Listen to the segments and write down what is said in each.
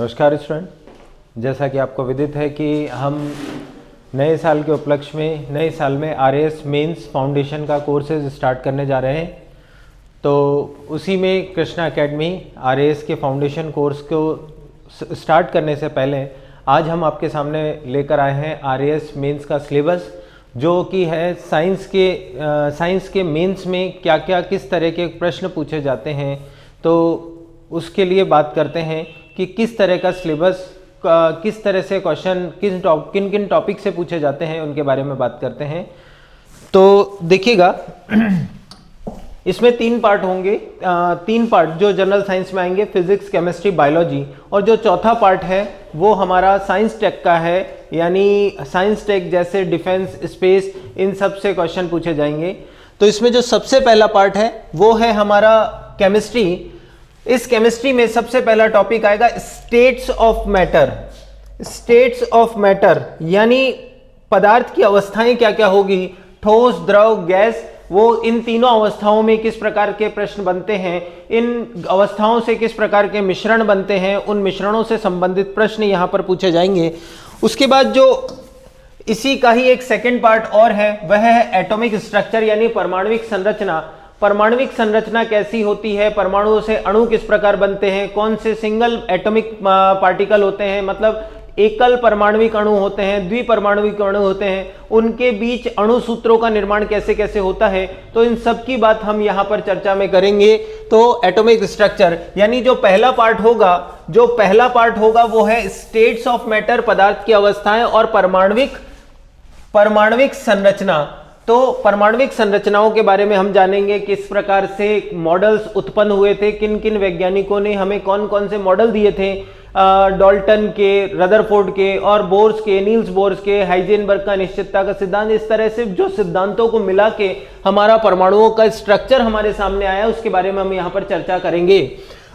नमस्कार स्टूडेंट, जैसा कि आपको विदित है कि हम नए साल के उपलक्ष्य में नए साल में आरएएस मेंस फाउंडेशन का कोर्सेज स्टार्ट करने जा रहे हैं। तो उसी में कृष्णा एकेडमी आरएएस के फाउंडेशन कोर्स को स्टार्ट करने से पहले आज हम आपके सामने लेकर आए हैं आरएएस मेंस का सिलेबस, जो कि है साइंस के मेंस में क्या क्या किस तरह के प्रश्न पूछे जाते हैं। तो उसके लिए बात करते हैं कि किस तरह का सिलेबस, किस तरह से क्वेश्चन किन किन टॉपिक से पूछे जाते हैं, उनके बारे में बात करते हैं। तो देखिएगा, इसमें 3 पार्ट होंगे। 3 पार्ट जो जनरल साइंस में आएंगे, फिजिक्स, केमिस्ट्री, बायोलॉजी, और जो चौथा पार्ट है वो हमारा साइंस टेक का है, यानी साइंस टेक जैसे डिफेंस, स्पेस, इन सब से क्वेश्चन पूछे जाएंगे। तो इसमें जो सबसे पहला पार्ट है वो है हमारा केमिस्ट्री। इस केमिस्ट्री में सबसे पहला टॉपिक आएगा states of matter. States of matter यानी पदार्थ की अवस्थाएं क्या क्या होगी, ठोस, द्रव, गैस, वो इन तीनों अवस्थाओं में किस प्रकार के प्रश्न बनते हैं, इन अवस्थाओं से किस प्रकार के मिश्रण बनते हैं, उन मिश्रणों से संबंधित प्रश्न यहां पर पूछे जाएंगे। उसके बाद जो इसी का ही एक सेकेंड पार्ट और है वह है एटॉमिक स्ट्रक्चर यानी परमाणुविक संरचना। परमाणुविक संरचना कैसी होती है, परमाणुओं से अणु किस प्रकार बनते हैं, कौन से सिंगल एटॉमिक पार्टिकल होते हैं, मतलब एकल परमाणुविक अणु होते हैं, द्विपरमाणुविक अणु होते हैं, उनके बीच अणु सूत्रों का निर्माण कैसे कैसे होता है। तो इन सब की बात हम यहाँ पर चर्चा में करेंगे। तो एटॉमिक स्ट्रक्चर यानी जो पहला पार्ट होगा वो है स्टेट्स ऑफ मैटर, पदार्थ की अवस्थाएं, और परमाणुविक संरचना। तो परमाणुविक संरचनाओं के बारे में हम जानेंगे, किस प्रकार से मॉडल्स उत्पन्न हुए थे, किन किन वैज्ञानिकों ने हमें कौन कौन से मॉडल दिए थे, डाल्टन के, रदरफोर्ड के, और बोर्स के, नील्स बोर्स के, हाइजेनबर्ग का निश्चितता का सिद्धांत। इस तरह से जो सिद्धांतों को मिला के हमारा परमाणुओं का स्ट्रक्चर हमारे सामने आया, उसके बारे में हम यहाँ पर चर्चा करेंगे।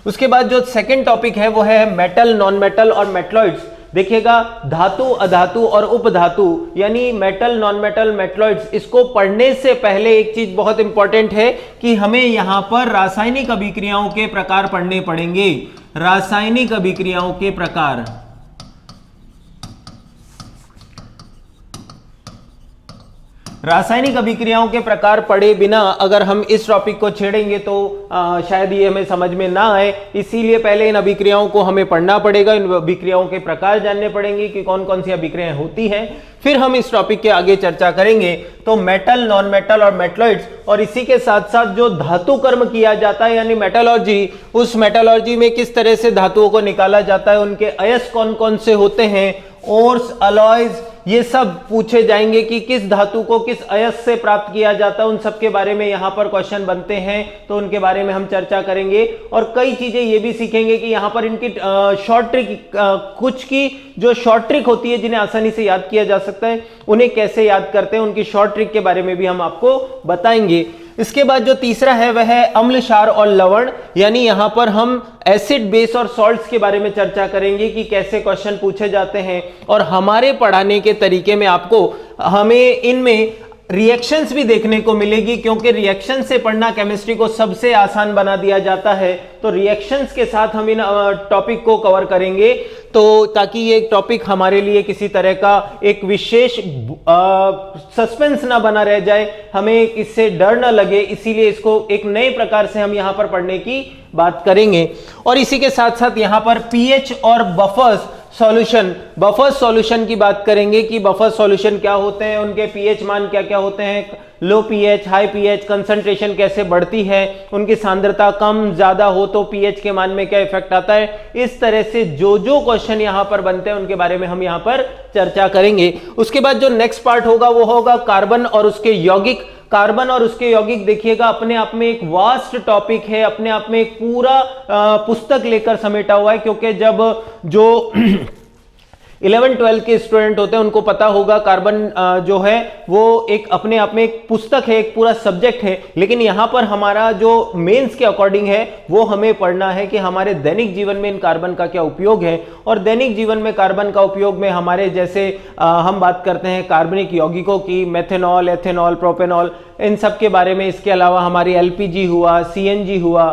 उसके बाद जो सेकेंड टॉपिक है वो है मेटल, नॉन मेटल और मेटलॉइड्स। देखिएगा, धातु, अधातु और उपधातु यानी मेटल, नॉन मेटल, मेटलॉइड्स। इसको पढ़ने से पहले एक चीज बहुत इंपॉर्टेंट है कि हमें यहां पर रासायनिक अभिक्रियाओं के प्रकार पढ़ने पड़ेंगे। रासायनिक अभिक्रियाओं के प्रकार, रासायनिक अभिक्रियाओं के प्रकार पढ़े बिना अगर हम इस टॉपिक को छेड़ेंगे तो शायद ये हमें समझ में ना आए। इसीलिए पहले इन अभिक्रियाओं को हमें पढ़ना पड़ेगा, इन अभिक्रियाओं के प्रकार जानने पड़ेंगे कि कौन कौन सी अभिक्रियाएं होती हैं, फिर हम इस टॉपिक के आगे चर्चा करेंगे। तो मेटल, नॉन मेटल और मेटलॉइड्स, और इसी के साथ साथ जो धातु कर्म किया जाता है यानी मेटलर्जी, उस मेटलर्जी में किस तरह से धातुओं को निकाला जाता है, उनके अयस्क कौन कौन से होते हैं, ओर्स, अलॉयज, ये सब पूछे जाएंगे कि किस धातु को किस अयस्क से प्राप्त किया जाता है। उन सब के बारे में यहाँ पर क्वेश्चन बनते हैं, तो उनके बारे में हम चर्चा करेंगे। और कई चीजें ये भी सीखेंगे कि यहाँ पर इनकी शॉर्ट ट्रिक, कुछ की जो शॉर्ट ट्रिक होती है जिन्हें आसानी से याद किया जा सकता है, उन्हें कैसे याद करते हैं, उनकी शॉर्ट ट्रिक के बारे में भी हम आपको बताएंगे। इसके बाद जो तीसरा है वह है अम्ल, क्षार और लवण, यानी यहां पर हम एसिड, बेस और सॉल्ट्स के बारे में चर्चा करेंगे कि कैसे क्वेश्चन पूछे जाते हैं। और हमारे पढ़ाने के तरीके में आपको हमें इनमें रिएक्शंस भी देखने को मिलेगी, क्योंकि रिएक्शन से पढ़ना केमिस्ट्री को सबसे आसान बना दिया जाता है। तो रिएक्शंस के साथ हम इन टॉपिक को कवर करेंगे, तो ताकि ये टॉपिक हमारे लिए किसी तरह का एक विशेष सस्पेंस ना बना रह जाए, हमें इससे डर ना लगे, इसीलिए इसको एक नए प्रकार से हम यहां पर पढ़ने की बात करेंगे। और इसी के साथ साथ यहां पर पीएच और बफर्स सॉल्यूशन की बात करेंगे कि बफर सॉल्यूशन क्या होते हैं, उनके पीएच मान क्या क्या होते हैं, लो पीएच, हाई पीएच, कंसंट्रेशन कैसे बढ़ती है, उनकी सांद्रता कम ज्यादा हो तो पीएच के मान में क्या इफेक्ट आता है। इस तरह से जो क्वेश्चन यहां पर बनते हैं उनके बारे में हम यहां पर चर्चा करेंगे। उसके बाद जो नेक्स्ट पार्ट होगा वो होगा कार्बन और उसके यौगिक। कार्बन और उसके यौगिक देखिएगा अपने आप में एक वास्ट टॉपिक है, अपने आप में एक पूरा पुस्तक लेकर समेटा हुआ है, क्योंकि जब जो 11-12 के स्टूडेंट होते हैं उनको पता होगा कार्बन जो है वो एक अपने आप में एक पुस्तक है, एक पूरा सब्जेक्ट है। लेकिन यहाँ पर हमारा जो मेंस के अकॉर्डिंग है वो हमें पढ़ना है कि हमारे दैनिक जीवन में इन कार्बन का क्या उपयोग है। और दैनिक जीवन में कार्बन का उपयोग में हमारे जैसे हम बात करते हैं कार्बनिक यौगिकों की, मेथेनॉल, एथेनॉल, प्रोपेनॉल, इन सब के बारे में। इसके अलावा हमारी एलपीजी हुआ, सीएनजी हुआ,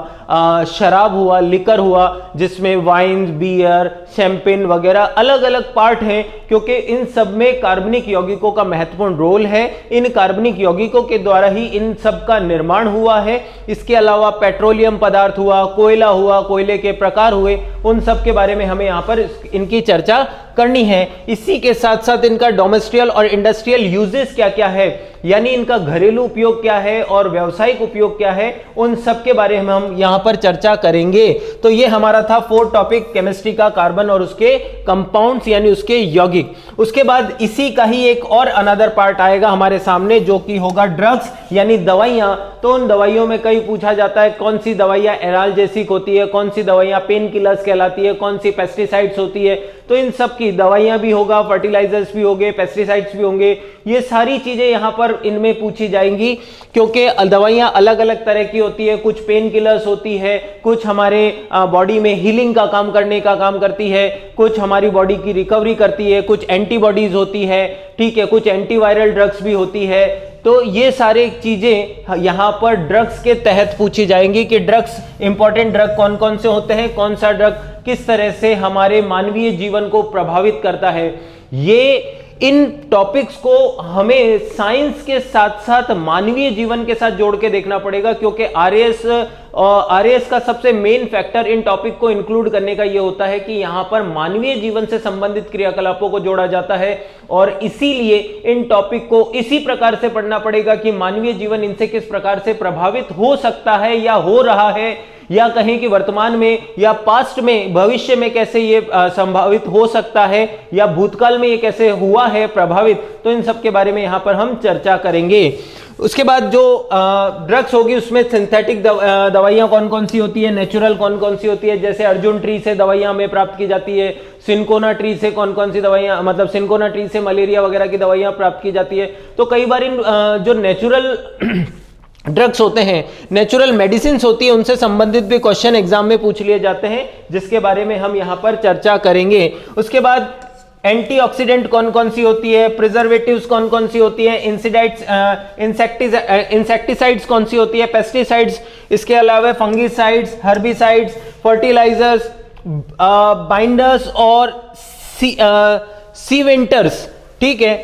शराब हुआ, लिकर हुआ, जिसमें वाइन, बियर, शैंपेन वगैरह अलग अलग पार्ट हैं, क्योंकि इन सब में कार्बनिक यौगिकों का महत्वपूर्ण रोल है। इन कार्बनिक यौगिकों के द्वारा ही इन सब का निर्माण हुआ है। इसके अलावा पेट्रोलियम पदार्थ हुआ, कोयला हुआ, कोयले के प्रकार हुए, उन सब के बारे में हमें यहाँ पर इनकी चर्चा करनी है। इसी के साथ साथ इनका डोमेस्टियल और इंडस्ट्रियल यूजेस क्या क्या है, यानी इनका घरेलू उपयोग क्या है और व्यावसायिक उपयोग क्या है, उन सब के बारे में हम यहां पर चर्चा करेंगे। तो ये हमारा था 4th टॉपिक, केमिस्ट्री का, कार्बन और उसके कंपाउंड्स यानी उसके यौगिक। उसके बाद इसी का ही एक और अनदर पार्ट आएगा हमारे सामने, जो कि होगा ड्रग्स यानी दवाइयां। तो उन दवाइयों में कई पूछा जाता है कौन सी दवाइयां एनाल्जेसिक होती है, कौन सी दवाइयां पेन किलर्स कहलाती है, कौन सी पेस्टिसाइड्स होती है। तो इन सब की दवाइयां भी होगा, फर्टिलाइजर्स भी होंगे, पेस्टिसाइड्स भी होंगे, ये सारी चीजें यहां पर इनमें पूछी जाएंगी, क्योंकि दवाइयां अलग अलग तरह की होती है। कुछ पेन किलर्स होती है, कुछ हमारे बॉडी में हीलिंग का काम करने का काम करती है, कुछ हमारी बॉडी की रिकवरी करती है, कुछ एंटीबॉडीज होती है, ठीक है, कुछ एंटीवायरल ड्रग्स भी होती है। तो ये सारे चीजें यहां पर ड्रग्स के तहत पूछी जाएंगी कि ड्रग्स, इंपॉर्टेंट ड्रग कौन कौन से होते हैं, कौन सा ड्रग किस तरह से हमारे मानवीय जीवन को प्रभावित करता है। ये इन टॉपिक्स को हमें साइंस के साथ साथ मानवीय जीवन के साथ जोड़ के देखना पड़ेगा, क्योंकि आरएएस का सबसे मेन फैक्टर इन टॉपिक को इंक्लूड करने का यह होता है कि यहां पर मानवीय जीवन से संबंधित क्रियाकलापों को जोड़ा जाता है, और इसीलिए इन टॉपिक को इसी प्रकार से पढ़ना पड़ेगा कि मानवीय जीवन इनसे किस प्रकार से प्रभावित हो सकता है या हो रहा है, या कहें कि वर्तमान में या पास्ट में, भविष्य में कैसे ये संभावित हो सकता है, या भूतकाल में ये कैसे हुआ है प्रभावित। तो इन सब के बारे में यहां पर हम चर्चा करेंगे। उसके बाद जो ड्रग्स होगी उसमें सिंथेटिक दवाइयां कौन कौन सी होती है, नेचुरल कौन कौन सी होती है, जैसे अर्जुन ट्री से दवाइयां हमें प्राप्त की जाती है, सिनकोना ट्री से कौन कौन सी दवाइयां, मतलब सिनकोना ट्री से मलेरिया वगैरह की दवाइयां प्राप्त की जाती है। तो कई बार इन जो नेचुरल ड्रग्स होते हैं, नेचुरल मेडिसिन होती है, उनसे संबंधित भी क्वेश्चन एग्जाम में पूछ लिए जाते हैं, जिसके बारे में हम यहां पर चर्चा करेंगे। उसके बाद एंटीऑक्सीडेंट कौन कौन सी होती है, प्रिजर्वेटिव्स कौन कौन सी होती है, इंसेक्टिसाइड्स कौन सी होती है, पेस्टिसाइड्स, इसके अलावा फंगिसाइड्स, हर्बिसाइड्स, फर्टिलाइजर्स, बाइंडर्स और सीवेंटर्स, ठीक है।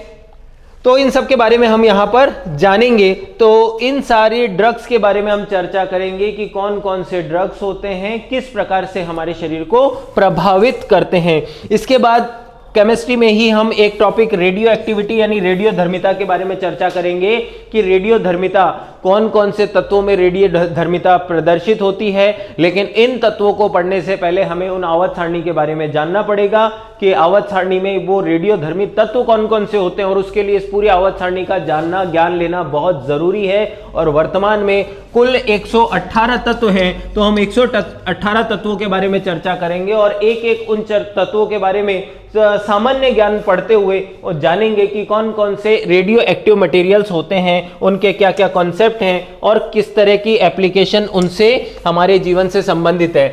तो इन सब के बारे में हम यहां पर जानेंगे। तो इन सारे ड्रग्स के बारे में हम चर्चा करेंगे कि कौन कौन से ड्रग्स होते हैं, किस प्रकार से हमारे शरीर को प्रभावित करते हैं। इसके बाद केमिस्ट्री में ही हम एक टॉपिक रेडियो एक्टिविटी यानी रेडियो धर्मिता के बारे में चर्चा करेंगे कि रेडियो धर्मिता कौन कौन से तत्वों में रेडियो धर्मिता प्रदर्शित होती है। लेकिन इन तत्वों को पढ़ने से पहले हमें उन आवर्त सारणी के बारे में जानना पड़ेगा कि आवर्त सारणी में वो रेडियो धर्मी तत्व कौन कौन से होते हैं, और उसके लिए इस पूरी आवर्त सारणी का जानना, ज्ञान लेना बहुत जरूरी है। और वर्तमान में कुल 118 तत्व हैं, तो हम 118 तत्वों के बारे में चर्चा करेंगे और एक एक उन तत्वों के बारे में सामान्य ज्ञान पढ़ते हुए और जानेंगे कि कौन कौन से रेडियो एक्टिव मटेरियल्स होते हैं, उनके क्या क्या कॉन्सेप्ट हैं और किस तरह की एप्लीकेशन उनसे हमारे जीवन से संबंधित है।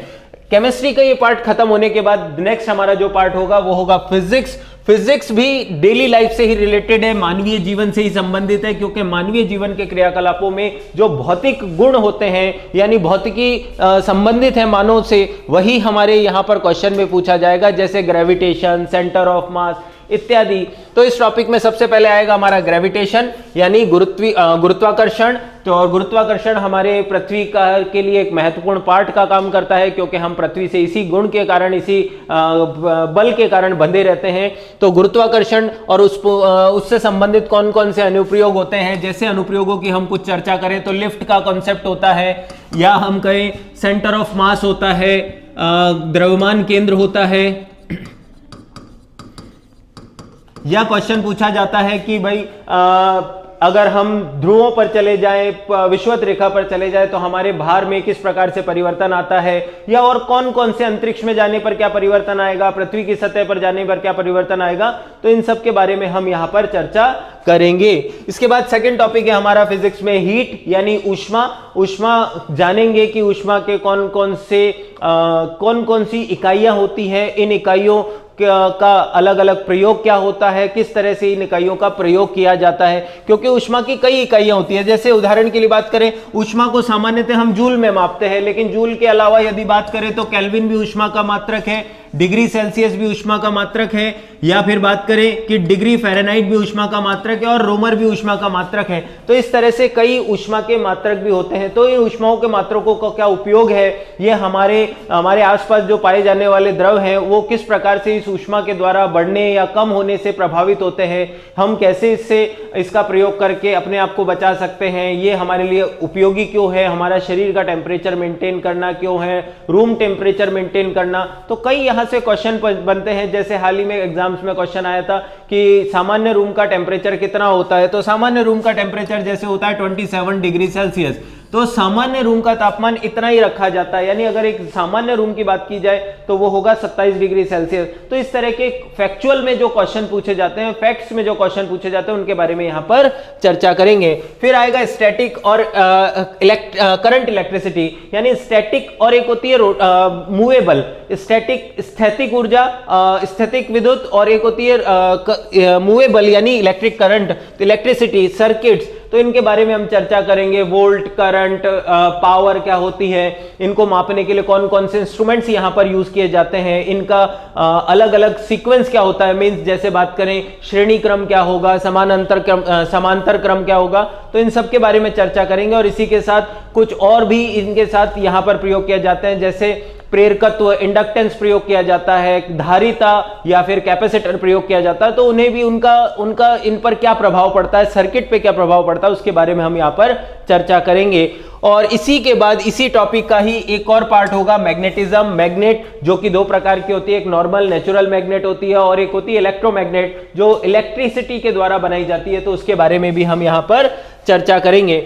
केमिस्ट्री का ये पार्ट खत्म होने के बाद नेक्स्ट हमारा जो पार्ट होगा वो होगा फिजिक्स। फिजिक्स भी डेली लाइफ से ही रिलेटेड है, मानवीय जीवन से ही संबंधित है, क्योंकि मानवीय जीवन के क्रियाकलापों में जो भौतिक गुण होते हैं यानी भौतिकी संबंधित है मानव से, वही हमारे यहाँ पर क्वेश्चन में पूछा जाएगा, जैसे ग्रेविटेशन, सेंटर ऑफ मास इत्यादि। तो इस टॉपिक में सबसे पहले आएगा हमारा ग्रेविटेशन यानी गुरुत्वाकर्षण। तो और गुरुत्वाकर्षण हमारे पृथ्वी के लिए एक महत्वपूर्ण पार्ट का काम करता है, क्योंकि हम पृथ्वी से इसी गुण के कारण, इसी बल के कारण बंधे रहते हैं। तो गुरुत्वाकर्षण और उससे संबंधित कौन कौन से अनुप्रयोग होते हैं, जैसे अनुप्रयोगों की हम कुछ चर्चा करें तो लिफ्ट का कॉन्सेप्ट होता है, या हम कहें सेंटर ऑफ मास होता है, द्रव्यमान केंद्र होता है, या क्वेश्चन पूछा जाता है कि भाई अगर हम ध्रुवों पर चले जाएं, विषुवत रेखा पर चले जाएं, तो हमारे भार में किस प्रकार से परिवर्तन आता है, या और कौन कौन से अंतरिक्ष में जाने पर क्या परिवर्तन आएगा, पृथ्वी की सतह पर जाने पर क्या परिवर्तन आएगा। तो इन सब के बारे में हम यहां पर चर्चा करेंगे। इसके बाद सेकंड टॉपिक है हमारा फिजिक्स में हीट यानी ऊष्मा। ऊष्मा जानेंगे कि ऊष्मा के कौन कौन सी इकाइयां होती हैं, इन इकाइयों का अलग अलग प्रयोग क्या होता है, किस तरह से इन इकाइयों का प्रयोग किया जाता है, क्योंकि ऊष्मा की कई इकाइयां होती हैं। जैसे उदाहरण के लिए बात करें, ऊष्मा को सामान्यतः हम जूल में मापते हैं, लेकिन जूल के अलावा यदि बात करें तो केल्विन भी ऊष्मा का मात्रक है, डिग्री सेल्सियस भी ऊष्मा का मात्रक है, या फिर बात करें कि डिग्री फ़ारेनहाइट भी ऊष्मा का मात्रक है और रोमर भी ऊष्मा का मात्रक है। तो इस तरह से कई ऊष्मा के मात्रक भी होते हैं। तो इन ऊष्माओं के मात्रकों का क्या उपयोग है, ये हमारे आसपास जो पाए जाने वाले द्रव हैं वो किस प्रकार से इस ऊष्मा के द्वारा बढ़ने या कम होने से प्रभावित होते हैं, हम कैसे इसका प्रयोग करके अपने आप को बचा सकते हैं, ये हमारे लिए उपयोगी क्यों है, हमारा शरीर का टेम्परेचर मेंटेन करना क्यों है, रूम टेम्परेचर मेंटेन करना। तो कई यहाँ से क्वेश्चन बनते हैं। जैसे हाल ही में एग्जाम्स में क्वेश्चन आया था कि सामान्य रूम का टेम्परेचर कितना होता है, तो सामान्य रूम का टेम्परेचर जैसे होता है 27 डिग्री सेल्सियस, तो सामान्य रूम का तापमान इतना ही रखा जाता है, यानी अगर एक सामान्य रूम की बात की जाए तो वो होगा 27 डिग्री सेल्सियस। तो इस तरह के फैक्चुअल में जो क्वेश्चन पूछे जाते हैं, फैक्ट्स में जो क्वेश्चन पूछे जाते हैं, उनके बारे में यहां पर चर्चा करेंगे। फिर आएगा स्टैटिक और करंट इलेक्ट्रिसिटी, यानी स्टैटिक और एक होती है मूवेबल, स्टैटिक स्थैतिक ऊर्जा, स्थैतिक विद्युत, और एक होती है मूवेबल यानी इलेक्ट्रिक करंट, इलेक्ट्रिसिटी, सर्किट्स। तो इनके बारे में हम चर्चा करेंगे। वोल्ट, करंट, पावर क्या होती है, इनको मापने के लिए कौन कौन से इंस्ट्रूमेंट्स यहां पर यूज किए जाते हैं, इनका अलग अलग सीक्वेंस क्या होता है, मींस जैसे बात करें श्रेणी क्रम क्या होगा, समांतर क्रम क्या होगा, तो इन सब के बारे में चर्चा करेंगे। और इसी के साथ कुछ और भी इनके साथ यहां पर प्रयोग किए जाते हैं, जैसे प्रेरकत्व, इंडक्टेंस प्रयोग किया जाता है, धारिता या फिर कैपेसिटर प्रयोग किया जाता है। तो उन्हें भी उनका इन पर क्या प्रभाव पड़ता है, सर्किट पे क्या प्रभाव पड़ता है, उसके बारे में हम यहाँ पर चर्चा करेंगे। और इसी के बाद इसी टॉपिक का ही एक और पार्ट होगा मैग्नेटिज्म, मैग्नेट, जो कि दो प्रकार की होती है, एक नॉर्मल नेचुरल मैग्नेट होती है और एक होती है इलेक्ट्रोमैग्नेट, जो इलेक्ट्रिसिटी के द्वारा बनाई जाती है। तो उसके बारे में भी हम यहाँ पर चर्चा करेंगे।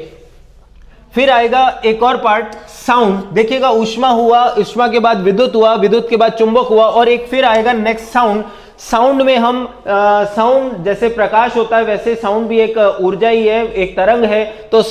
फिर आएगा एक और पार्ट साउंड। देखिएगा, ऊष्मा हुआ, ऊष्मा के बाद विद्युत हुआ, विद्युत के बाद चुंबक हुआ, और एक फिर आएगा नेक्स्ट साउंड। साउंड में हम साउंड जैसे प्रकाश होता है वैसे साउंड भी एक ऊर्जा ही है, एक तरंग है। तो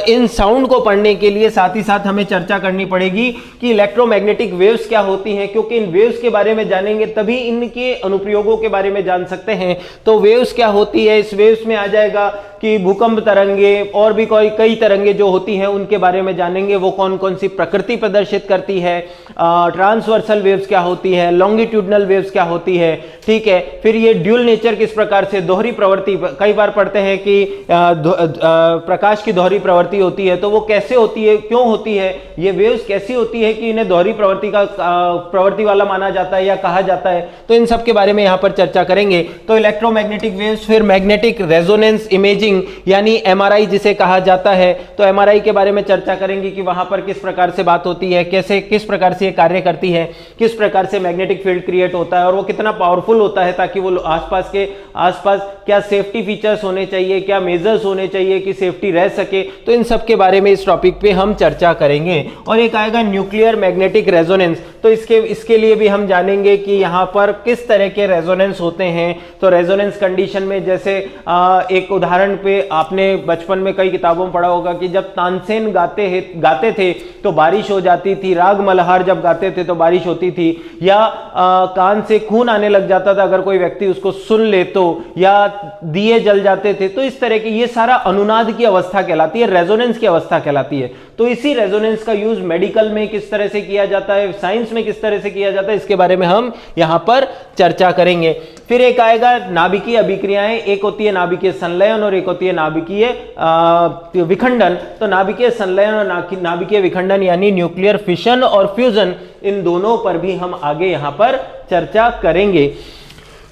इन साउंड को पढ़ने के लिए साथ ही साथ हमें चर्चा करनी पड़ेगी कि इलेक्ट्रोमैग्नेटिक वेव्स क्या होती हैं, क्योंकि इन वेव्स के बारे में जानेंगे तभी इनके अनुप्रयोगों के बारे में जान सकते हैं। तो वेव्स क्या होती है, इस वेव्स में आ जाएगा कि भूकंप तरंगे और भी कई तरंगे जो होती हैं उनके बारे में जानेंगे, वो कौन कौन सी प्रकृति प्रदर्शित करती है, ट्रांसवर्सल वेव्स क्या होती है, लॉन्गिट्यूडनल वेव्स क्या होती है, ठीक है। फिर ये ड्यूल नेचर किस प्रकार से, दोहरी प्रवृत्ति, कई बार पढ़ते हैं कि प्रकाश की दोहरी प्रवृत्ति होती है, तो वो कैसे होती है, क्यों होती है, ये वेव्स कैसी होती है कि इन्हें दोहरी प्रवृत्ति वाला माना जाता है या कहा जाता है। तो इन सब के बारे में यहां पर चर्चा करेंगे। तो इलेक्ट्रोमैग्नेटिक वेव्स, फिर मैग्नेटिक रेजोनेंस इमेजिंग यानी एमआरआई जिसे कहा जाता है, तो एमआरआई के बारे में चर्चा करेंगे कि वहां पर किस प्रकार से बात होती है, कैसे किस प्रकार से ये कार्य करती है, किस प्रकार से मैग्नेटिक फील्ड क्रिएट होता है और वो कितना पावरफुल होता है, ताकि वो आसपास क्या सेफ्टी फीचर्स होने चाहिए, क्या मेजर्स होने चाहिए कि सेफ्टी रह सके। तो इन सब के बारे में इस टॉपिक पे हम चर्चा करेंगे। और एक आएगा न्यूक्लियर मैग्नेटिक रेजोनेंस, तो इसके लिए भी हम जानेंगे कि यहाँ पर किस तरह के रेजोनेंस होते हैं। तो रेजोनेंस कंडीशन में जैसे एक उदाहरण पे आपने बचपन में कई किताबों में पढ़ा होगा कि जब तानसेन गाते थे तो बारिश हो जाती थी, राग मल्हार जब गाते थे तो बारिश होती थी, या कान से खून आने लग जाता था अगर कोई व्यक्ति उसको सुन ले तो, या दिए जल जाते थे। तो इस तरह की ये सारा अनुनाद की अवस्था कहलाती है, रेजोनेंस की अवस्था कहलाती है। तो इसी रेजोनेंस का यूज मेडिकल में किस तरह से किया जाता है, साइंस में किस तरह से किया जाता है, इसके बारे में हम यहां पर चर्चा करेंगे। फिर एक आएगा नाभिकीय अभिक्रियाएं, एक होती है नाभिकीय संलयन और एक होती है नाभिकीय विखंडन। तो नाभिकीय संलयन और नाभिकीय विखंडन यानी न्यूक्लियर फिशन और फ्यूजन, इन दोनों पर भी हम आगे यहां पर चर्चा करेंगे।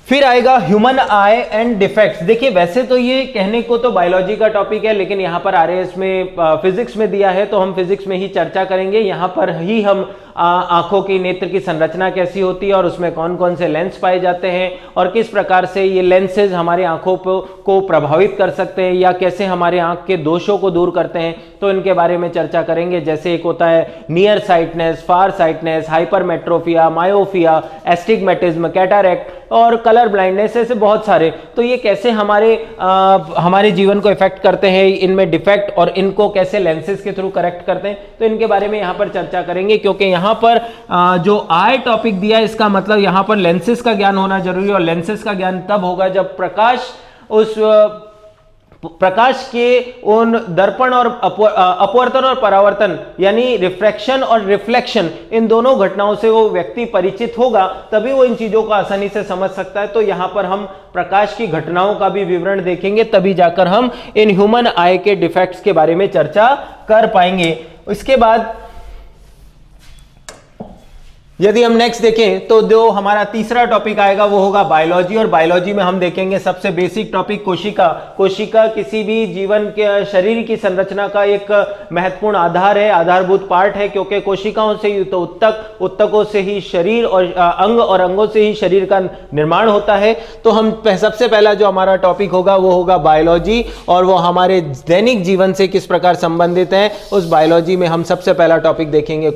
फिर आएगा ह्यूमन आई एंड डिफेक्ट्स। देखिए, वैसे तो ये कहने को तो बायोलॉजी का टॉपिक है, लेकिन यहाँ पर आरएएस में फिजिक्स में दिया है तो हम फिजिक्स में ही चर्चा करेंगे। यहाँ पर ही हम आंखों की, नेत्र की संरचना कैसी होती है और उसमें कौन कौन से लेंस पाए जाते हैं और किस प्रकार से ये लेंसेज हमारे आंखों को प्रभावित कर सकते हैं या कैसे हमारे आंख के दोषों को दूर करते हैं, तो इनके बारे में चर्चा करेंगे। जैसे एक होता है नियर साइटनेस, फार साइटनेस, हाइपरमेट्रोफिया, मायोफिया, एस्टिग्मेटिज्म, कैटारेक्ट और कलर ब्लाइंडनेस, ऐसे बहुत सारे। तो ये कैसे हमारे जीवन को इफेक्ट करते हैं, इनमें डिफेक्ट और इनको कैसे लेंसेज के थ्रू करेक्ट करते हैं, तो इनके बारे में यहाँ पर चर्चा करेंगे। क्योंकि यहाँ यहाँ पर जो आई टॉपिक दिया है, इसका मतलब यहाँ पर लेंसेज का ज्ञान होना जरूरी है, और लेंसेज का ज्ञान तब होगा जब प्रकाश के उन दर्पण और अपवर्तन और परावर्तन यानी रिफ्रैक्शन और रिफ्लेक्शन, इन दोनों घटनाओं से वो व्यक्ति परिचित होगा, तभी वो इन चीजों को आसानी से समझ सकता है। तो यहां पर हम प्रकाश की घटनाओं का भी विवरण देखेंगे, तभी जाकर हम इन ह्यूमन आई के डिफेक्ट्स के बारे में चर्चा कर पाएंगे। इसके बाद यदि हम नेक्स्ट देखें तो जो हमारा तीसरा टॉपिक आएगा वो होगा बायोलॉजी, और बायोलॉजी में हम देखेंगे सबसे बेसिक टॉपिक कोशिका। कोशिका किसी भी जीवन के शरीर की संरचना का एक महत्वपूर्ण आधार है, आधारभूत पार्ट है, क्योंकि कोशिकाओं से ही तो उत्तकों से ही शरीर और अंग, और अंगों से ही शरीर का निर्माण होता है। तो हम सबसे पहला जो हमारा टॉपिक होगा वो होगा बायोलॉजी, और वो हमारे दैनिक जीवन से किस प्रकार संबंधित है, उस बायोलॉजी में हम सबसे पहला टॉपिक देखेंगे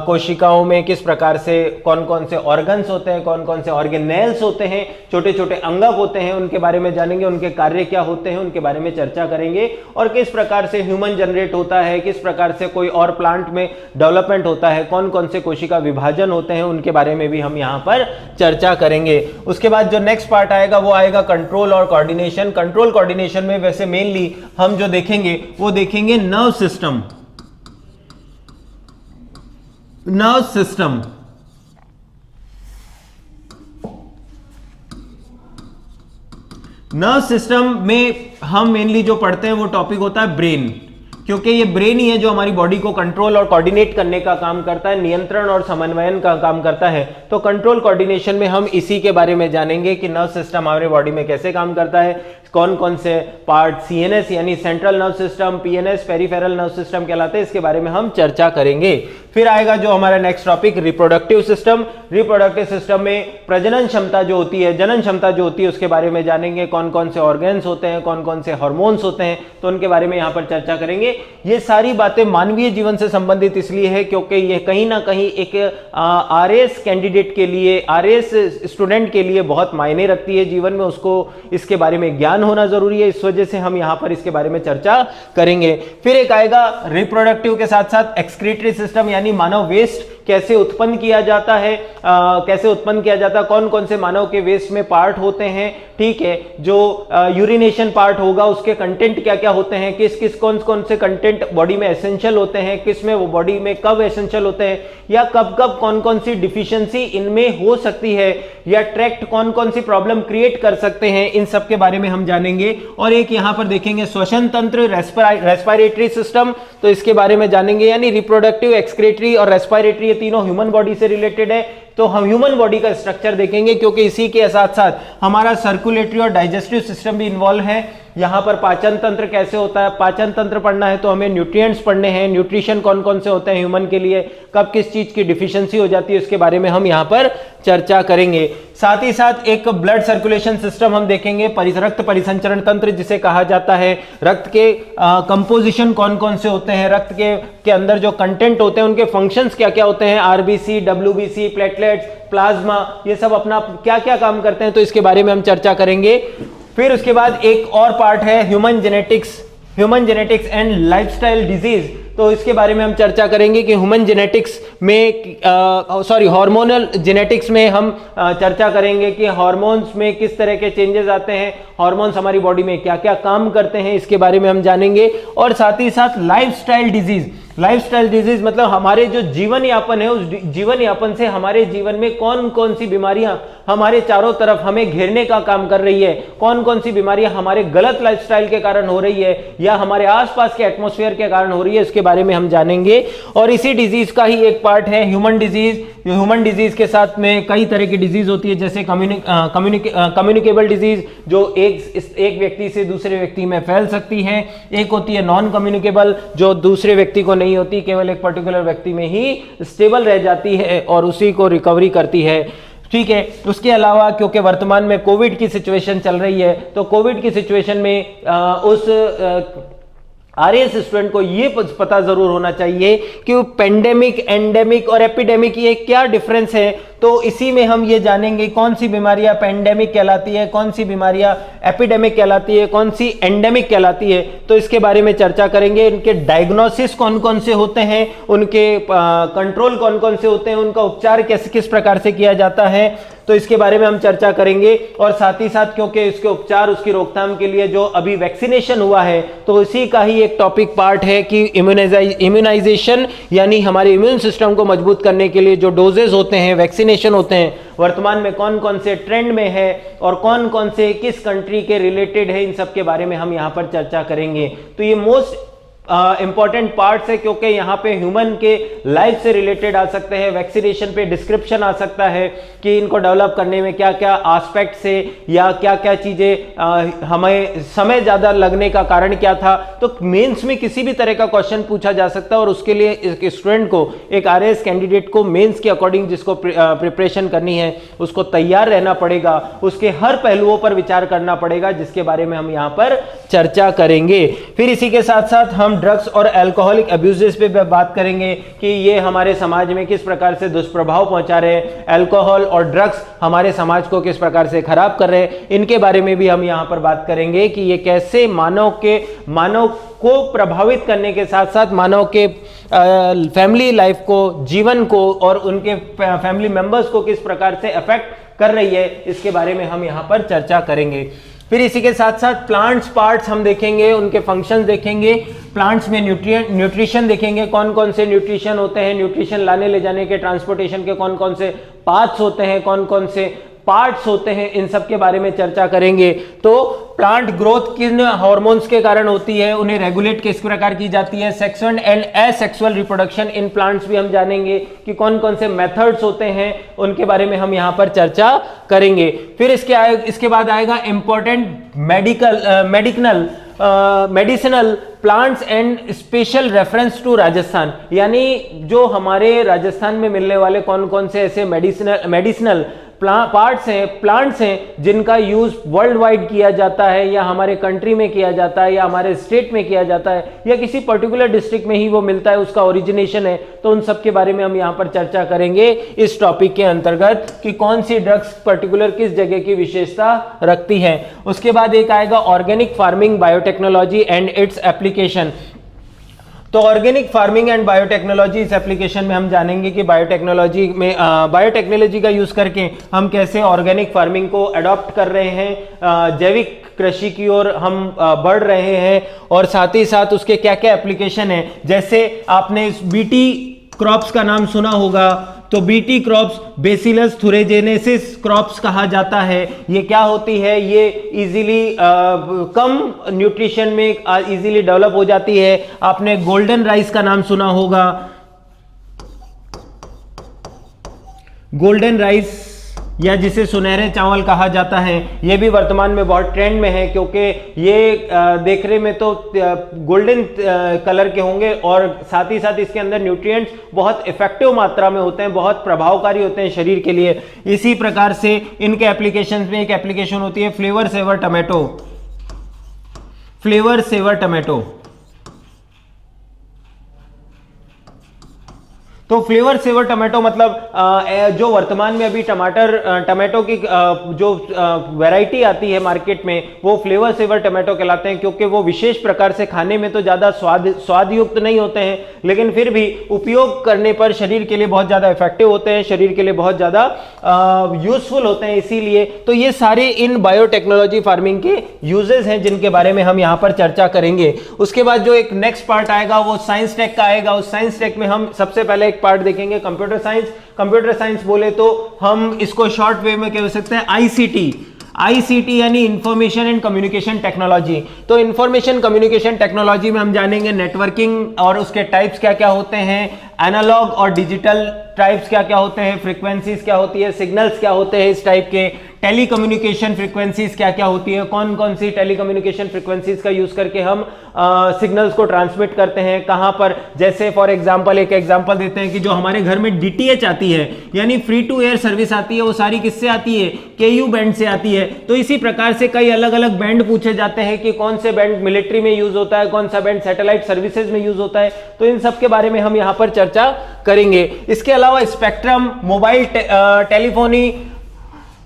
कोशिकाओं में किस प्रकार से कौन कौन से ऑर्गन्स होते हैं, कौन कौन से ऑर्गेनेल्स होते हैं, छोटे छोटे अंगक होते हैं, उनके बारे में जानेंगे, उनके कार्य क्या होते हैं, उनके बारे में चर्चा करेंगे, और किस प्रकार से ह्यूमन जनरेट होता है, किस प्रकार से कोई और प्लांट में डेवलपमेंट होता है, कौन कौन से कोशिका विभाजन होते हैं, उनके बारे में भी हम यहाँ पर चर्चा करेंगे। उसके बाद जो नेक्स्ट पार्ट आएगा वो आएगा कंट्रोल और कोऑर्डिनेशन। कंट्रोल कोऑर्डिनेशन में वैसे मेनली हम जो देखेंगे वो देखेंगे नर्व सिस्टम। नर्व सिस्टम में हम मेनली जो पढ़ते हैं वो टॉपिक होता है ब्रेन, क्योंकि ये ब्रेन ही है जो हमारी बॉडी को कंट्रोल और कोऑर्डिनेट करने का काम करता है, नियंत्रण और समन्वयन का काम करता है। तो कंट्रोल कोऑर्डिनेशन में हम इसी के बारे में जानेंगे कि नर्व सिस्टम हमारे बॉडी में कैसे काम करता है, कौन कौन से पार्ट सीएनएस यानी central nerve system, PNS peripheral nerve system कहलाते हैं, इसके बारे में हम चर्चा करेंगे। फिर आएगा जो हमारा next topic reproductive system. Reproductive system में प्रजनन क्षमता जो होती है, जनन क्षमता जो होती है, उसके बारे में जानेंगे, कौन कौन से ऑर्गन्स होते हैं, कौन कौन से हार्मोन्स होते हैं, तो उनके बारे में यहाँ पर चर्चा करेंगे। ये सारी बातें मानवीय जीवन से संबंधित इसलिए है क्योंकि ये कहीं ना कहीं एक आरएस कैंडिडेट के लिए, आरएस स्टूडेंट के लिए बहुत मायने रखती है जीवन में, उसको इसके बारे में ज्ञान होना जरूरी है, इस वजह से हम यहां पर इसके बारे में चर्चा करेंगे। फिर एक आएगा रिप्रोडक्टिव के साथ साथ एक्सक्रीटरी सिस्टम, यानी मानव वेस्ट कैसे उत्पन्न किया जाता है, कौन कौन से मानव के वेस्ट में पार्ट होते हैं, ठीक है, जो यूरिनेशन पार्ट होगा उसके कंटेंट क्या क्या होते हैं, किस कौन कौन से कंटेंट बॉडी में एसेंशियल होते हैं, किस में वो बॉडी में कब एसेंशियल होते हैं, या कब कब कौन कौन सी डिफिशियंसी इनमें हो सकती है, या ट्रैक्ट कौन कौन सी प्रॉब्लम क्रिएट कर सकते हैं, इन सब के बारे में हम जानेंगे। और एक यहां पर देखेंगे श्वसन तंत्र, रेस्पिरेटरी सिस्टम, तो इसके बारे में जानेंगे, यानी रिप्रोडक्टिव, एक्सक्रीटरी और रेस्पिरेटरी तीनों ह्यूमन बॉडी से रिलेटेड है। तो हम ह्यूमन बॉडी का स्ट्रक्चर देखेंगे, क्योंकि इसी के साथ साथ हमारा सर्कुलेटरी और डाइजेस्टिव सिस्टम भी इन्वॉल्व है। यहां पर पाचन तंत्र कैसे होता है, पाचन तंत्र पढ़ना है तो हमें न्यूट्रिएंट्स पढ़ने हैं, न्यूट्रिशन कौन कौन से होते हैं ह्यूमन के लिए, कब किस चीज की डिफिशियंसी हो जाती है, उसके बारे में हम यहां पर चर्चा करेंगे। साथ ही साथ एक ब्लड सर्कुलेशन सिस्टम हम देखेंगे, रक्त परिसंचरण तंत्र जिसे कहा जाता है, रक्त के कंपोजिशन कौन कौन से होते हैं, रक्त के अंदर जो कंटेंट होते हैं उनके फंक्शंस क्या क्या होते हैं, आरबीसी, डब्ल्यूबीसी, प्लेटलेट्स, प्लाज्मा, ये सब अपना क्या क्या काम करते हैं, तो इसके बारे में हम चर्चा करेंगे। फिर उसके बाद एक और पार्ट है human genetics and lifestyle disease, तो इसके बारे में हम चर्चा करेंगे कि ह्यूमन जेनेटिक्स में हार्मोनल जेनेटिक्स में हम चर्चा करेंगे कि हार्मोन्स में किस तरह के चेंजेस आते हैं, हार्मोन्स हमारी बॉडी में क्या क्या काम करते हैं, इसके बारे में हम जानेंगे। और साथ ही साथ लाइफस्टाइल डिजीज मतलब हमारे जो जीवन यापन है, उस जीवन यापन से हमारे जीवन में कौन कौन सी बीमारियां हमारे चारों तरफ हमें घेरने का काम कर रही है, कौन कौन सी बीमारियां हमारे गलत लाइफस्टाइल के कारण हो रही है या हमारे आसपास के एटमॉस्फेयर के कारण हो रही है, इसके बारे में हम जानेंगे। और इसी डिजीज का ही एक पार्ट है ह्यूमन डिजीज के साथ में कई तरह की डिजीज होती है, जैसे कम्युनिकेबल डिजीज जो एक व्यक्ति से दूसरे व्यक्ति में फैल सकती है, एक होती है नॉन कम्युनिकेबल जो दूसरे व्यक्ति को नहीं होती, केवल एक पर्टिकुलर व्यक्ति में ही स्टेबल रह जाती है और उसी को रिकवरी करती है, ठीक है। उसके अलावा क्योंकि वर्तमान में कोविड की सिचुएशन चल रही है, तो कोविड की सिचुएशन में उस आरएस स्टूडेंट को ये पता जरूर होना चाहिए कि पेंडेमिक, एंडेमिक और एपिडेमिक ये क्या डिफरेंस है। तो इसी में हम ये जानेंगे कौन सी बीमारियां पेंडेमिक कहलाती है, कौन सी बीमारियां एपिडेमिक कहलाती है, कौन सी एंडेमिक कहलाती है। तो इसके बारे में चर्चा करेंगे। इनके डायग्नोसिस कौन कौन से होते हैं, उनके कंट्रोल कौन कौन से होते हैं, उनका उपचार किस प्रकार से किया जाता है, तो इसके बारे में हम चर्चा करेंगे। और साथ ही साथ क्योंकि इसके उपचार, उसकी रोकथाम के लिए जो अभी वैक्सीनेशन हुआ है, तो उसी का ही एक टॉपिक पार्ट है कि इम्यूनाइजेशन यानी हमारे इम्यून सिस्टम को मजबूत करने के लिए जो डोजेज होते हैं, वैक्सीनेशन होते हैं, वर्तमान में कौन कौन से ट्रेंड में है और कौन कौन से किस कंट्री के रिलेटेड है, इन सब के बारे में हम यहाँ पर चर्चा करेंगे। तो ये मोस्ट इंपॉर्टेंट पार्ट्स है क्योंकि यहाँ पे ह्यूमन के लाइफ से रिलेटेड आ सकते हैं, वैक्सीनेशन पे डिस्क्रिप्शन आ सकता है कि इनको डेवलप करने में क्या क्या एस्पेक्ट से या क्या क्या चीज़ें हमें समय ज़्यादा लगने का कारण क्या था। तो मेंस में किसी भी तरह का क्वेश्चन पूछा जा सकता है और उसके लिए एक स्टूडेंट को, एक आरएएस कैंडिडेट को मेंस के अकॉर्डिंग जिसको प्रिपरेशन करनी है उसको तैयार रहना पड़ेगा, उसके हर पहलुओं पर विचार करना पड़ेगा, जिसके बारे में हम यहाँ पर चर्चा करेंगे। फिर इसी के साथ साथ हम ड्रग्स और अल्कोहलिक अब्यूजेस पे बात करेंगे कि ये हमारे समाज में किस प्रकार से दुष्प्रभाव पहुंचा रहे हैं, अल्कोहल और ड्रग्स हमारे समाज को किस प्रकार से खराब कर रहे हैं, इनके बारे में भी हम यहां पर बात करेंगे कि ये कैसे मानव को प्रभावित करने के साथ साथ मानव के फैमिली लाइफ को, जीवन को और उनके फैमिली मेंबर्स को किस प्रकार से अफेक्ट कर रही है, इसके बारे में हम यहां पर चर्चा करेंगे। फिर इसी के साथ साथ प्लांट्स पार्ट्स हम देखेंगे, उनके फंक्शंस देखेंगे, प्लांट्स में न्यूट्रिशन देखेंगे, कौन कौन से न्यूट्रिशन होते हैं, न्यूट्रिशन लाने ले जाने के, ट्रांसपोर्टेशन के कौन कौन से पाथ्स होते हैं, कौन कौन से पार्ट्स होते हैं, इन सब के बारे में चर्चा करेंगे। तो प्लांट ग्रोथ किन हार्मोन्स के कारण होती है, उन्हें रेगुलेट किस प्रकार की जाती है, sexual and asexual reproduction in plants भी हम जानेंगे कि कौन कौन से मेथड्स होते हैं, उनके बारे में हम यहाँ पर चर्चा करेंगे। फिर इसके बाद आएगा important medicinal plants and special reference to Rajasthan, यानी जो हमारे राजस्थान में मिलने वाले कौन कौन से ऐसे मेडिसिनल पार्ट्स हैं, प्लांट्स हैं जिनका यूज वर्ल्ड वाइड किया जाता है या हमारे कंट्री में किया जाता है या हमारे स्टेट में किया जाता है या किसी पर्टिकुलर डिस्ट्रिक्ट में ही वो मिलता है, उसका ओरिजिनेशन है। तो उन सब के बारे में हम यहाँ पर चर्चा करेंगे इस टॉपिक के अंतर्गत कि कौन सी ड्रग्स पर्टिकुलर किस जगह की विशेषता रखती है। उसके बाद एक आएगा organic farming, biotechnology and its application. तो ऑर्गेनिक फार्मिंग एंड बायोटेक्नोलॉजी, इस एप्लीकेशन में हम जानेंगे कि बायोटेक्नोलॉजी का यूज करके हम कैसे ऑर्गेनिक फार्मिंग को अडॉप्ट कर रहे हैं, जैविक कृषि की ओर हम बढ़ रहे हैं, और साथ ही साथ उसके क्या क्या एप्लीकेशन है। जैसे आपने बीटी क्रॉप्स का नाम सुना होगा, तो बीटी क्रॉप्स बेसिलस थुरेजेनेसिस क्रॉप्स कहा जाता है। ये क्या होती है, ये इजीली कम न्यूट्रिशन में इजीली डेवलप हो जाती है। आपने गोल्डन राइस का नाम सुना होगा, गोल्डन राइस या जिसे सुनहरे चावल कहा जाता है, ये भी वर्तमान में बहुत ट्रेंड में है क्योंकि ये देखने में तो गोल्डन कलर के होंगे और साथ ही साथ इसके अंदर न्यूट्रिएंट्स बहुत इफेक्टिव मात्रा में होते हैं, बहुत प्रभावकारी होते हैं शरीर के लिए। इसी प्रकार से इनके एप्लीकेशंस में एक एप्लीकेशन होती है Flavr Savr tomato, Flavr Savr tomato. तो फ्लेवर सेवर टमाटो मतलब जो वर्तमान में अभी टमाटो की जो वैरायटी आती है मार्केट में, वो फ्लेवर सेवर टमाटो कहलाते हैं क्योंकि वो विशेष प्रकार से खाने में तो ज़्यादा स्वाद युक्त नहीं होते हैं, लेकिन फिर भी उपयोग करने पर शरीर के लिए बहुत ज़्यादा इफेक्टिव होते हैं, शरीर के लिए बहुत ज़्यादा यूजफुल होते हैं। इसीलिए तो ये सारे इन बायोटेक्नोलॉजी फार्मिंग के यूजेस हैं जिनके बारे में हम यहाँ पर चर्चा करेंगे। उसके बाद जो एक नेक्स्ट पार्ट आएगा वो साइंस टेक का आएगा। उस साइंस टेक में हम सबसे पहले पार्ट देखेंगे कंप्यूटर साइंस। कंप्यूटर साइंस बोले तो हम इसको शॉर्ट वे में कह सकते हैं आईसीटी यानी इंफॉर्मेशन एंड कम्युनिकेशन टेक्नोलॉजी। तो इंफॉर्मेशन कम्युनिकेशन टेक्नोलॉजी में हम जानेंगे नेटवर्किंग और उसके टाइप्स क्या क्या होते हैं, एनालॉग और डिजिटल टाइप्स क्या क्या होते हैं, फ्रीक्वेंसीज क्या होती है, सिग्नल्स क्या होते हैं इस टाइप के, टेलीकम्युनिकेशन फ्रीक्वेंसीज क्या क्या होती है, कौन कौन सी टेलीकम्युनिकेशन फ्रीक्वेंसीज का यूज करके हम सिग्नल्स को ट्रांसमिट करते हैं, कहां पर। जैसे फॉर एग्जांपल एक एग्जांपल देते हैं कि जो हमारे घर में डीटीएच आती है यानी फ्री टू एयर सर्विस आती है, वो सारी किससे आती है, केयू बैंड से आती है। तो इसी प्रकार से कई अलग अलग बैंड पूछे जाते हैं कि कौन से बैंड मिलिट्री में यूज होता है, कौन सा बैंड सैटेलाइट सर्विसेज में यूज होता है। तो इन सब के बारे में हम यहाँ पर चर्चा करेंगे। इसके अलावा स्पेक्ट्रम, मोबाइल टेलीफोनी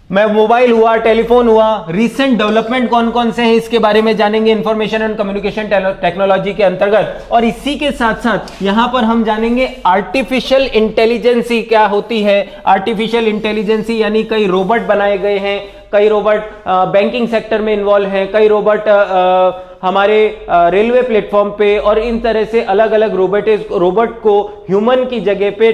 में मोबाइल हुआ, टेलीफोन हुआ, रीसेंट डेवलपमेंट कौन कौन से हैं इसके बारे में जानेंगे इंफॉर्मेशन एंड कम्युनिकेशन टेक्नोलॉजी के अंतर्गत। और इसी के साथ साथ यहां पर हम जानेंगे आर्टिफिशियल इंटेलिजेंसी क्या होती है। आर्टिफिशियल इंटेलिजेंसी यानी कई रोबोट बनाए गए हैं, कई रोबोट बैंकिंग सेक्टर में इन्वॉल्व हैं, कई रोबोट हमारे रेलवे प्लेटफॉर्म पे, और इन तरह से अलग अलग रोबोट को ह्यूमन की जगह पे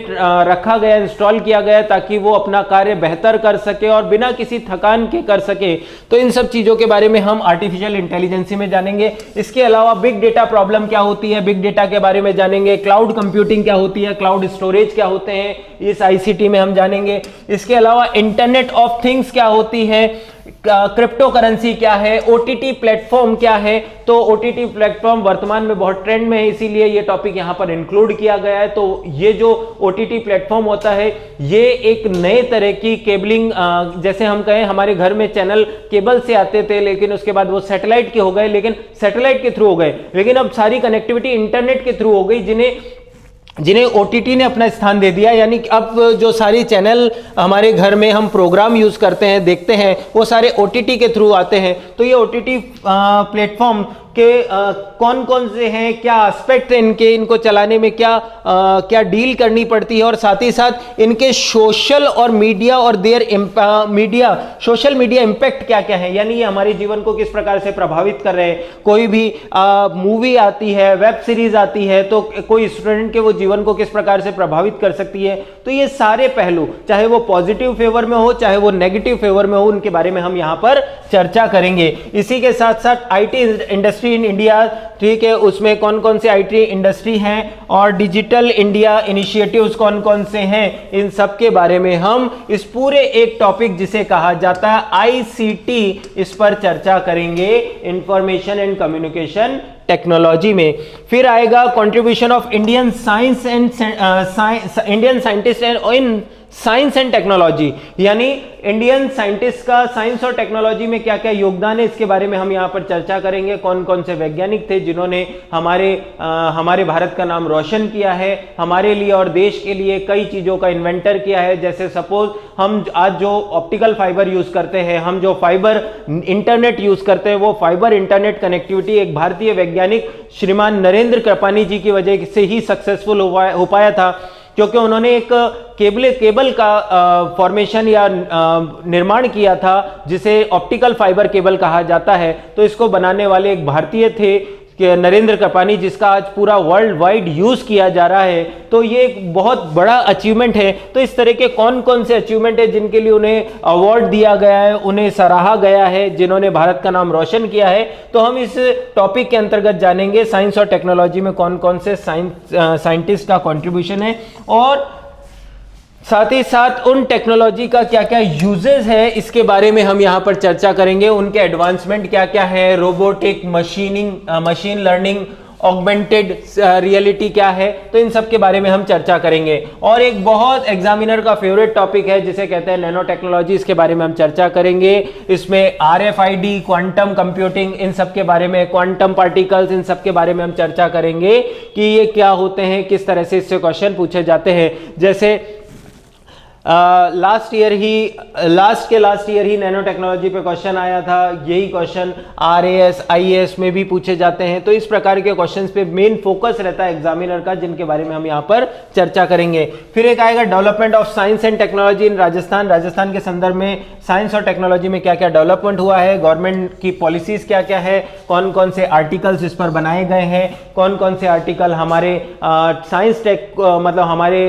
रखा गया, इंस्टॉल किया गया ताकि वो अपना कार्य बेहतर कर सके और बिना किसी थकान के कर सके। तो इन सब चीजों के बारे में हम आर्टिफिशियल इंटेलिजेंसी में जानेंगे। इसके अलावा बिग डेटा प्रॉब्लम क्या होती है, बिग डेटा के बारे में जानेंगे। क्लाउड कंप्यूटिंग क्या होती है, क्लाउड स्टोरेज क्या होते हैं, इस आईसीटी में हम जानेंगे। इसके अलावा इंटरनेट ऑफ थिंग्स क्या होती है, क्रिप्टो करेंसी क्या है, ओटीटी प्लेटफॉर्म क्या है। तो ओटीटी प्लेटफॉर्म वर्तमान में बहुत ट्रेंड में है, इसीलिए ये टॉपिक यहां पर इंक्लूड किया गया है। तो ये जो ओटीटी प्लेटफॉर्म होता है ये एक नए तरह की केबलिंग, जैसे हम कहें हमारे घर में चैनल केबल से आते थे लेकिन उसके बाद वो सैटेलाइट के हो गए, लेकिन सैटेलाइट के थ्रू हो गए, लेकिन अब सारी कनेक्टिविटी इंटरनेट के थ्रू हो गई, जिन्हें ओटीटी ने अपना स्थान दे दिया। यानी कि अब जो सारी चैनल हमारे घर में हम प्रोग्राम यूज करते हैं, देखते हैं, वो सारे ओटीटी के थ्रू आते हैं। तो ये ओटीटी प्लेटफॉर्म के कौन कौन से हैं, क्या एस्पेक्ट इनके, इनको चलाने में क्या डील करनी पड़ती है, और साथ ही साथ इनके सोशल और मीडिया और सोशल मीडिया इंपैक्ट क्या क्या है, यानी ये हमारे जीवन को किस प्रकार से प्रभावित कर रहे हैं। कोई भी मूवी आती है, वेब सीरीज आती है, तो कोई स्टूडेंट के वो जीवन को किस प्रकार से प्रभावित कर सकती है। तो ये सारे पहलू, चाहे वो पॉजिटिव फेवर में हो चाहे वो नेगेटिव फेवर में हो, उनके बारे में हम यहां पर चर्चा करेंगे। इसी के साथ साथ आईटी इंडस्ट्री इन इंडिया, ठीक है, उसमें कौन कौन से आईटी इंडस्ट्री हैं और डिजिटल इंडिया इनिशिएटिव्स कौन कौन से हैं, इन सब के बारे में हम इस पूरे एक टॉपिक जिसे कहा जाता है आईसीटी, इस पर चर्चा करेंगे इंफॉर्मेशन एंड कम्युनिकेशन टेक्नोलॉजी में। फिर आएगा contribution of Indian science and Indian scientist in science and technology, यानी इंडियन साइंटिस्ट का साइंस और टेक्नोलॉजी में क्या क्या योगदान है, इसके बारे में हम यहां पर चर्चा करेंगे। कौन कौन से वैज्ञानिक थे जिन्होंने हमारे भारत का नाम रोशन किया है, हमारे लिए और देश के लिए कई चीजों का इन्वेंटर किया है। जैसे सपोज हम आज जो ऑप्टिकल फाइबर यूज करते हैं, हम जो फाइबर इंटरनेट यूज करते हैं, वो फाइबर इंटरनेट कनेक्टिविटी एक भारतीय वैज्ञानिक श्रीमान नरेंद्र कृपानी जी की वजह से ही सक्सेसफुल हो पाया था, क्योंकि उन्होंने एक केबल का फॉर्मेशन या निर्माण किया था जिसे ऑप्टिकल फाइबर केबल कहा जाता है। तो इसको बनाने वाले एक भारतीय थे नरेंद्र कृपानी, जिसका आज पूरा वर्ल्ड वाइड यूज किया जा रहा है। तो ये एक बहुत बड़ा अचीवमेंट है। तो इस तरह के कौन कौन से अचीवमेंट है जिनके लिए उन्हें अवार्ड दिया गया है, उन्हें सराहा गया है, जिन्होंने भारत का नाम रोशन किया है, तो हम इस टॉपिक के अंतर्गत जानेंगे साइंस और टेक्नोलॉजी में कौन कौन से साइंटिस्ट का कॉन्ट्रीब्यूशन है, और साथ ही साथ उन टेक्नोलॉजी का क्या क्या यूजेस है, इसके बारे में हम यहां पर चर्चा करेंगे। उनके एडवांसमेंट क्या क्या है, robotic, machine learning, augmented reality क्या है, तो इन सब के बारे में हम चर्चा करेंगे। और एक बहुत एग्जामिनर का फेवरेट टॉपिक है जिसे कहते हैं नैनो टेक्नोलॉजी, इसके बारे में हम चर्चा करेंगे। इसमें RFID, क्वांटम कंप्यूटिंग, इन सब के बारे में, क्वांटम पार्टिकल्स, इन सब के बारे में हम चर्चा करेंगे कि ये क्या होते हैं, किस तरह से इससे क्वेश्चन पूछे जाते हैं। जैसे लास्ट ईयर ही नैनो टेक्नोलॉजी पे क्वेश्चन आया था, यही क्वेश्चन RAS, IAS में भी पूछे जाते हैं। तो इस प्रकार के क्वेश्चंस पे मेन फोकस रहता है एग्जामिनर का, जिनके बारे में हम यहाँ पर चर्चा करेंगे। फिर एक आएगा development of science and technology in Rajasthan के संदर्भ में साइंस और टेक्नोलॉजी में क्या क्या डेवलपमेंट हुआ है, गवर्नमेंट की पॉलिसीज क्या क्या है, कौन कौन से आर्टिकल्स इस पर बनाए गए हैं, कौन कौन से आर्टिकल हमारे साइंस टेक मतलब हमारे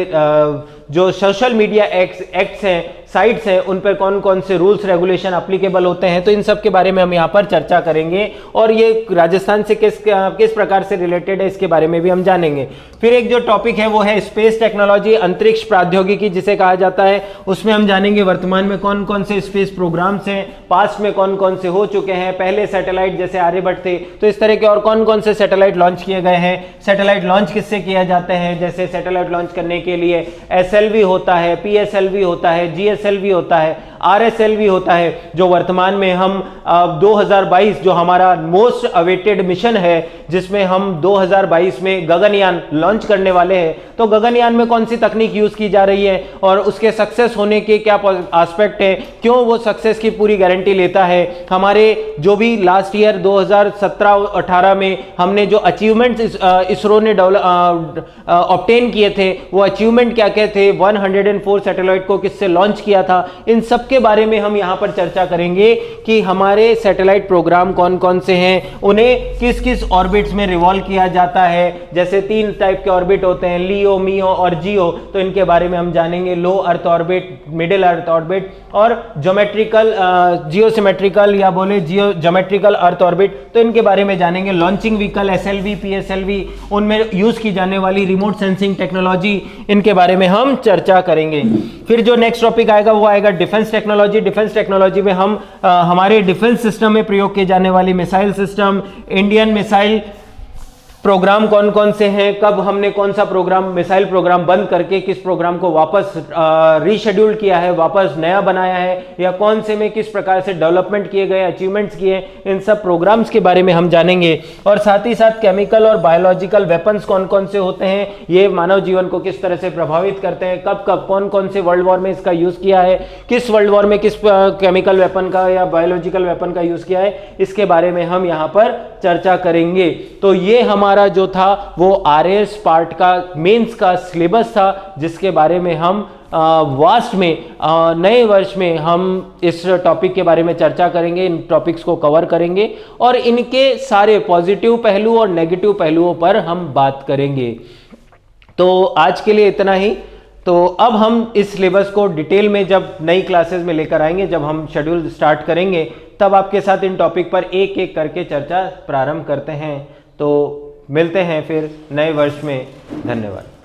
जो सोशल मीडिया एक्ट्स हैं, साइट्स हैं, उन पर कौन कौन से रूल्स रेगुलेशन एप्लीकेबल होते हैं। तो इन सब के बारे में हम यहाँ पर चर्चा करेंगे, और ये राजस्थान से किस प्रकार से रिलेटेड है, इसके बारे में भी हम जानेंगे। फिर एक जो टॉपिक है वो है स्पेस टेक्नोलॉजी, अंतरिक्ष प्रौद्योगिकी जिसे कहा जाता है। उसमें हम जानेंगे वर्तमान में कौन कौन से स्पेस प्रोग्राम्स हैं, पास्ट में कौन कौन से हो चुके हैं, पहले सैटेलाइट जैसे आर्यभट्ट थे, तो इस तरह के और कौन कौन से सैटेलाइट लॉन्च किए गए हैं, सैटेलाइट लॉन्च किससे किया जाते हैं। जैसे सैटेलाइट लॉन्च करने के लिए SLV होता है, PSLV होता है, GSLV होता है, RSLV होता है, जो वर्तमान में हम 2022 जो हमारा मोस्ट अवेटेड मिशन है, जिसमें हम 2022 में गगनयान लॉन्च करने वाले हैं। तो गगनयान में कौन सी तकनीक यूज की जा रही है और उसके सक्सेस होने के क्या एस्पेक्ट है, क्यों वो सक्सेस की पूरी गारंटी लेता है, हमारे जो भी लास्ट ईयर 2017-18 में हमने जो अचीवमेंट्स इसरो ने ऑब्टेन किए थे, वो अचीवमेंट क्या क्या थे, 104 सैटेलाइट को किससे लॉन्च किया था, इन सब के बारे में हम यहां पर चर्चा करेंगे कि हमारे सैटेलाइट प्रोग्राम कौन कौन से हैं, उन्हें किस किस ऑर्बिट्स में रिवॉल्व किया जाता है। जैसे 3 टाइप के ऑर्बिट होते हैं, लियो, मियो और जियो, तो इनके बारे में हम जानेंगे। Low earth orbit, middle earth orbit और ज्योमेट्रिकल जियोसिमेट्रिकल या बोले जियो ज्योमेट्रिकल अर्थ ऑर्बिट, तो इनके बारे में जानेंगे। लॉन्चिंग व्हीकल SLV, PSLV, उनमें यूज की जाने वाली रिमोट सेंसिंग टेक्नोलॉजी, इनके बारे में हम चर्चा करेंगे। फिर जो नेक्स्ट टॉपिक आएगा वो आएगा डिफेंस टेक्नोलॉजी। डिफेंस टेक्नोलॉजी में हम हमारे डिफेंस सिस्टम में प्रयोग किए जाने वाली missile system, Indian missile programme कौन कौन से हैं, कब हमने कौन सा प्रोग्राम मिसाइल प्रोग्राम बंद करके किस प्रोग्राम को वापस रीशेड्यूल किया है, वापस नया बनाया है, या कौन से में किस प्रकार से डेवलपमेंट किए गए, अचीवमेंट्स किए, इन सब प्रोग्राम्स के बारे में हम जानेंगे। और साथ ही साथ केमिकल और बायोलॉजिकल वेपन्स कौन कौन से होते हैं, ये मानव जीवन को किस तरह से प्रभावित करते हैं, कब कब कौन कौन से वर्ल्ड वॉर में इसका यूज किया है, किस वर्ल्ड वॉर में किस केमिकल वेपन का या बायोलॉजिकल वेपन का यूज किया है, इसके बारे में हम यहाँ पर चर्चा करेंगे। तो ये हमारा जो था वो RAS पार्ट का मेंस का सिलेबस था, जिसके बारे में हम वास्ट में नए वर्ष में हम इस टॉपिक के बारे में चर्चा करेंगे, इन टॉपिक्स को कवर करेंगे और इनके सारे पॉजिटिव पहलू और नेगेटिव पहलुओं पर हम बात करेंगे। तो आज के लिए इतना ही। तो अब हम इस सिलेबस को डिटेल में जब नई क्लासेस में लेकर आएंगे, जब हम शेड्यूल स्टार्ट करेंगे, तब आपके साथ इन टॉपिक पर एक एक करके चर्चा प्रारंभ करते हैं। तो मिलते हैं फिर नए वर्ष में। धन्यवाद।